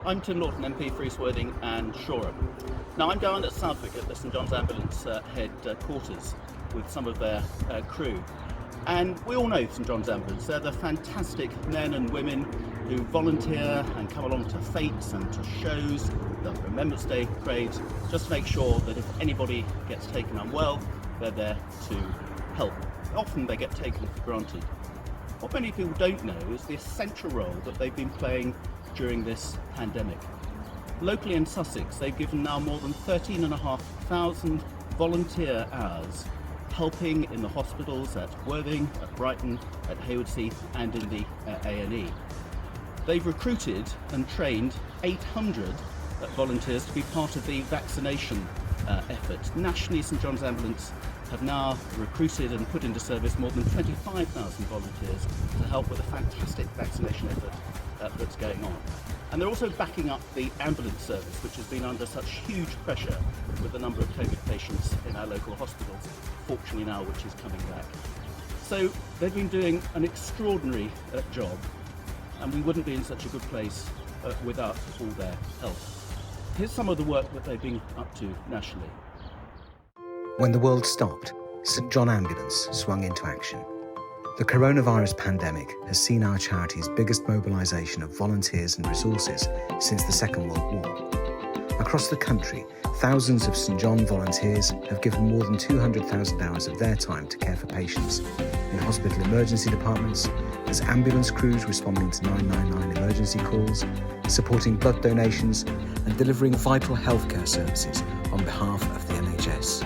I'm Tim Lawton, MP for East Worthing and Shoreham. Now I'm down at Southwick at the St John's Ambulance headquarters with some of their crew. And we all know St John's Ambulance. They're the fantastic men and women who volunteer and come along to fetes and to shows, the Remembrance Day parades, just to make sure that if anybody gets taken unwell, they're there to help. Often they get taken for granted. What many people don't know is the essential role that they've been playing during this pandemic. Locally in Sussex, they've given now more than 13,500 volunteer hours helping in the hospitals at Worthing, at Brighton, at Haywards, Heath and in the A&E. They've recruited and trained 800 volunteers to be part of the vaccination effort. Nationally, St John's Ambulance have now recruited and put into service more than 25,000 volunteers to help with a fantastic vaccination effort that's going on. And they're also backing up the ambulance service, which has been under such huge pressure with the number of COVID patients in our local hospitals, fortunately now which is coming back. So they've been doing an extraordinary job, and we wouldn't be in such a good place without all their help. Here's some of the work that they've been up to nationally. When the world stopped, St John Ambulance swung into action. The coronavirus pandemic has seen our charity's biggest mobilisation of volunteers and resources since the Second World War. Across the country, thousands of St John volunteers have given more than 200,000 hours of their time to care for patients in hospital emergency departments, as ambulance crews responding to 999 emergency calls, supporting blood donations and delivering vital healthcare services on behalf of the NHS.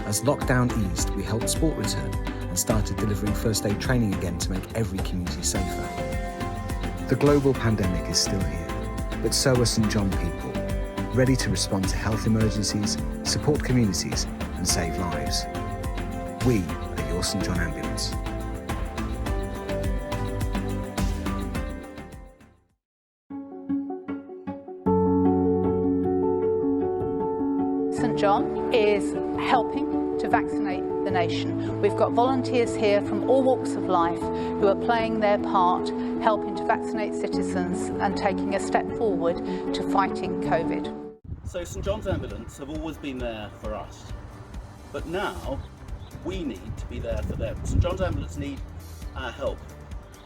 As lockdown eased, we helped sport return and started delivering first aid training again to make every community safer. The global pandemic is still here, but so are St John people, ready to respond to health emergencies, support communities and save lives. We are your St John Ambulance. St John is helping to vaccinate the nation. We've got volunteers here from all walks of life who are playing their part, helping to vaccinate citizens and taking a step forward to fighting COVID. So St John's Ambulance have always been there for us, but now we need to be there for them. St John's Ambulance need our help.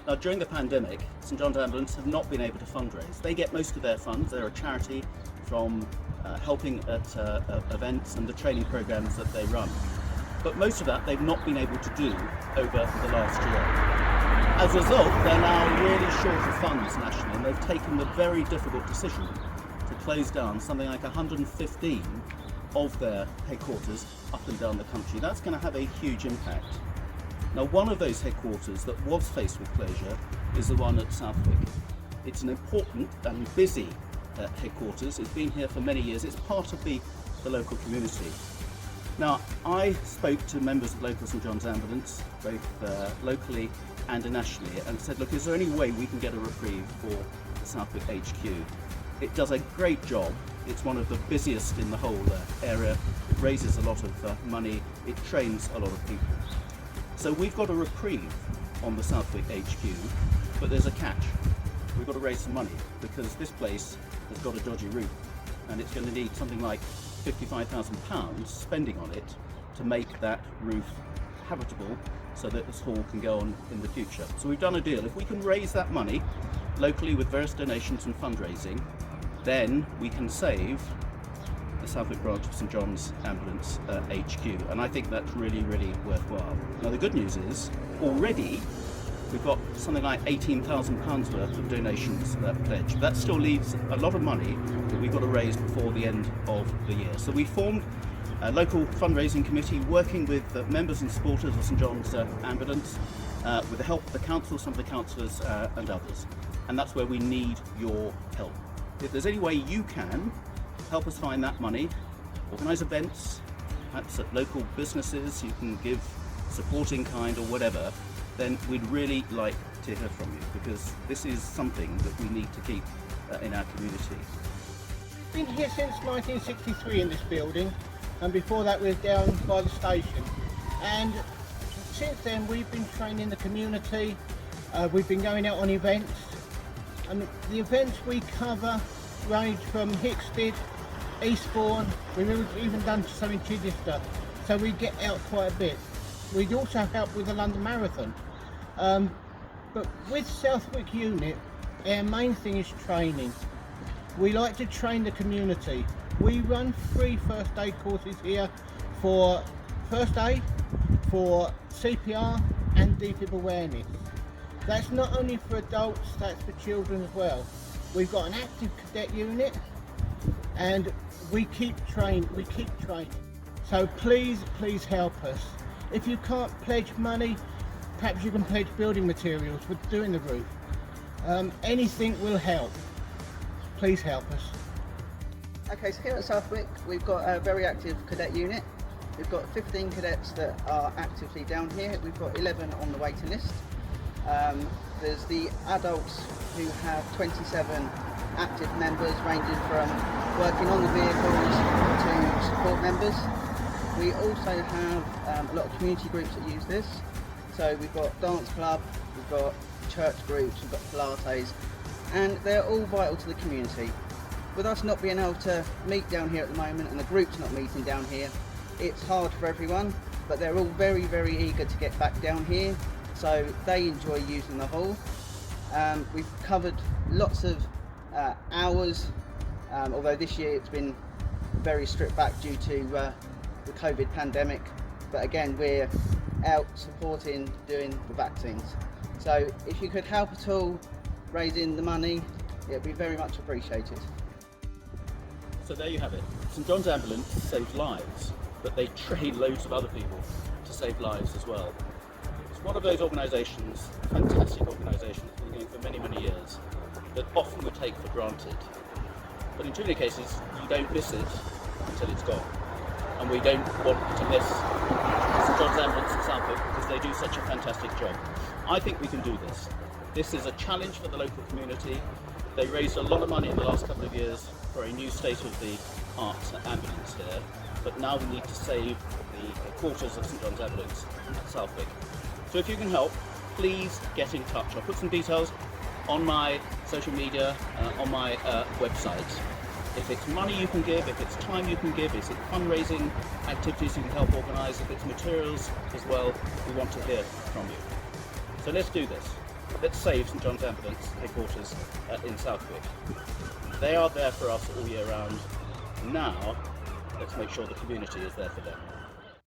Now during the pandemic, St John's Ambulance have not been able to fundraise. They get most of their funds, they're a charity, from helping at events and the training programs that they run. But most of that they've not been able to do over the last year. As a result, they're now really short of funds nationally, and they've taken the very difficult decision to close down something like 115 of their headquarters up and down the country. That's going to have a huge impact. Now, one of those headquarters that was faced with closure is the one at Southwick. It's an important and busy headquarters. It's been here for many years. It's part of the local community. Now, I spoke to members of local St John's Ambulance, both locally and nationally, and said, look, is there any way we can get a reprieve for the Southwick HQ? It does a great job. It's one of the busiest in the whole area. It raises a lot of money. It trains a lot of people. So we've got a reprieve on the Southwick HQ, but there's a catch. We've got to raise some money because this place has got a dodgy roof, and it's going to need something like £55,000 spending on it to make that roof habitable so that this hall can go on in the future. So we've done a deal. If we can raise that money locally with various donations and fundraising, then we can save the Southwick branch of St John's Ambulance HQ, and I think that's really, really worthwhile. Now the good news is, already we've got something like £18,000 worth of donations pledged. That still leaves a lot of money that we've got to raise before the end of the year. So we formed a local fundraising committee working with members and supporters of St John's Ambulance with the help of the council, some of the councillors and others. And that's where we need your help. If there's any way you can help us find that money, organise events, perhaps at local businesses, you can give support in kind or whatever, then we'd really like to hear from you, because this is something that we need to keep in our community. Been here since 1963 in this building, and before that we were down by the station. And since then we've been training the community, we've been going out on events, and the events we cover range from Hickstead, Eastbourne, we've even done some in Chichester, so we get out quite a bit. We'd also help with the London Marathon. But with Southwick unit, our main thing is training. We like to train the community. We run free first aid courses here for first aid, for CPR and defib awareness. That's not only for adults, that's for children as well. We've got an active cadet unit and we keep training. So please help us. If you can't pledge money, perhaps you can pledge building materials for doing the roof. Anything will help. Please help us. Okay, so here at Southwick we've got a very active cadet unit. We've got 15 cadets that are actively down here. We've got 11 on the waiting list. There's the adults who have 27 active members, ranging from working on the vehicles to support members. We also have a lot of community groups that use this. So we've got dance club, we've got church groups, we've got Pilates, and they're all vital to the community. With us not being able to meet down here at the moment and the groups not meeting down here, it's hard for everyone, but they're all very, very eager to get back down here, so they enjoy using the hall. We've covered lots of hours, although this year it's been very stripped back due to the COVID pandemic, but again we're out supporting doing the vaccines. So if you could help at all raising the money, it would be very much appreciated. So there you have it. St John's Ambulance saves lives, but they train loads of other people to save lives as well. It's one of those organisations, fantastic organisations, been going for many, many years, that often we take for granted. But in too many cases, you don't miss it until it's gone. And we don't want to miss St John's Ambulance in Southwick because they do such a fantastic job. I think we can do this. This is a challenge for the local community. They raised a lot of money in the last couple of years for a new state-of-the-art ambulance here, but now we need to save the quarters of St John's Ambulance in Southwick. So if you can help, please get in touch. I'll put some details on my social media, on my website. If it's money you can give, if it's time you can give, if it's fundraising activities you can help organise, if it's materials as well, we want to hear from you. So let's do this. Let's save St John's Ambulance headquarters in Southwick. They are there for us all year round. Now, let's make sure the community is there for them.